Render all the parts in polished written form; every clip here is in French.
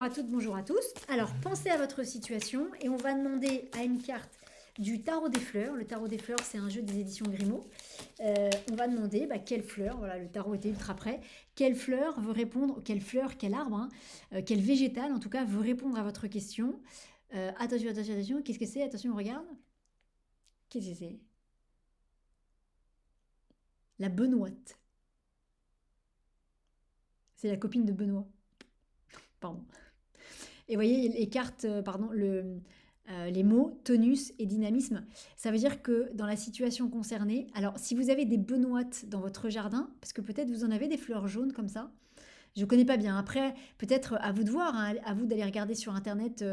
Bonjour à toutes, bonjour à tous. Alors, pensez à votre situation et on va demander à une carte du tarot des fleurs. Le tarot des fleurs, c'est un jeu des éditions Grimaud. On va demander quelle fleur, voilà, le tarot était ultra près, quelle fleur veut répondre, quelle fleur, quel arbre, hein, quel végétal en tout cas veut répondre à votre question. Attention, attention, attention, qu'est-ce que c'est? Attention, on regarde. Qu'est-ce que c'est? La Benoîte. C'est la copine de Benoît. Pardon. Et vous voyez, les cartes, pardon, les mots tonus et dynamisme, ça veut dire que dans la situation concernée, alors si vous avez des benoîtes dans votre jardin, parce que peut-être vous en avez des fleurs jaunes comme ça, je ne connais pas bien. Après, peut-être à vous de voir, hein, à vous d'aller regarder sur Internet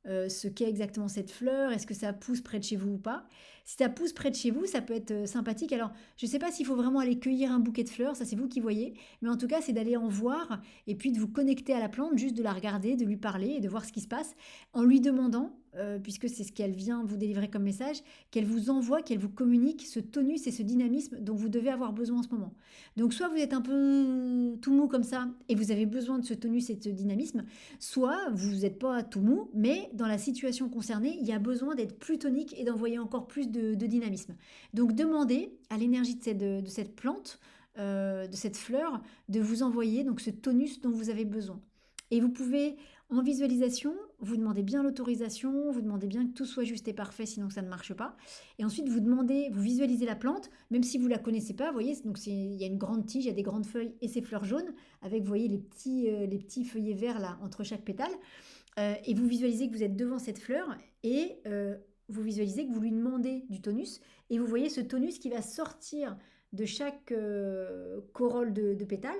ce qu'est exactement cette fleur. Est-ce que ça pousse près de chez vous ou pas? Si ça pousse près de chez vous, ça peut être sympathique. Alors, je ne sais pas s'il faut vraiment aller cueillir un bouquet de fleurs, ça c'est vous qui voyez. Mais en tout cas, c'est d'aller en voir et puis de vous connecter à la plante, juste de la regarder, de lui parler et de voir ce qui se passe en lui demandant, puisque c'est ce qu'elle vient vous délivrer comme message, qu'elle vous envoie, qu'elle vous communique ce tonus et ce dynamisme dont vous devez avoir besoin en ce moment. Donc soit vous êtes un peu tout mou comme ça et vous avez besoin de ce tonus et de ce dynamisme, soit vous n'êtes pas tout mou, mais dans la situation concernée, il y a besoin d'être plus tonique et d'envoyer encore plus de dynamisme. Donc demandez à l'énergie de cette plante, de cette fleur, de vous envoyer donc ce tonus dont vous avez besoin. Et vous pouvez, en visualisation, vous demandez bien l'autorisation, vous demandez bien que tout soit juste et parfait, sinon ça ne marche pas. Et ensuite, vous demandez, vous visualisez la plante, même si vous ne la connaissez pas, vous voyez, donc il y a une grande tige, il y a des grandes feuilles et ses fleurs jaunes, avec, vous voyez, les petits feuillets verts là, entre chaque pétale. Et vous visualisez que vous êtes devant cette fleur et vous visualisez que vous lui demandez du tonus et vous voyez ce tonus qui va sortir de chaque corolle de pétales.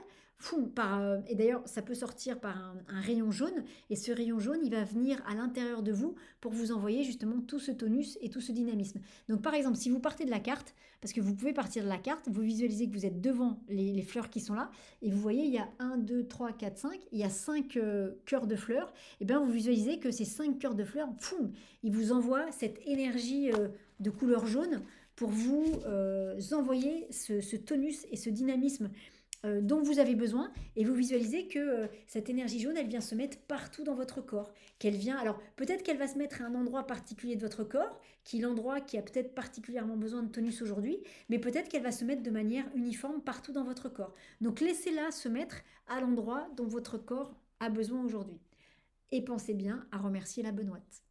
Et d'ailleurs, ça peut sortir par un rayon jaune et ce rayon jaune, il va venir à l'intérieur de vous pour vous envoyer justement tout ce tonus et tout ce dynamisme. Donc par exemple, si vous partez de la carte, parce que vous pouvez partir de la carte, vous visualisez que vous êtes devant les fleurs qui sont là et vous voyez, il y a 1, 2, 3, 4, 5, il y a 5 cœurs de fleurs et bien vous visualisez que ces 5 cœurs de fleurs, ils vous envoient cette énergie de couleur jaune pour vous envoyer ce tonus et ce dynamisme dont vous avez besoin et vous visualisez que cette énergie jaune, elle vient se mettre partout dans votre corps. Qu'elle vient, alors peut-être qu'elle va se mettre à un endroit particulier de votre corps, qui est l'endroit qui a peut-être particulièrement besoin de tonus aujourd'hui, mais peut-être qu'elle va se mettre de manière uniforme partout dans votre corps. Donc laissez-la se mettre à l'endroit dont votre corps a besoin aujourd'hui. Et pensez bien à remercier la benoîte.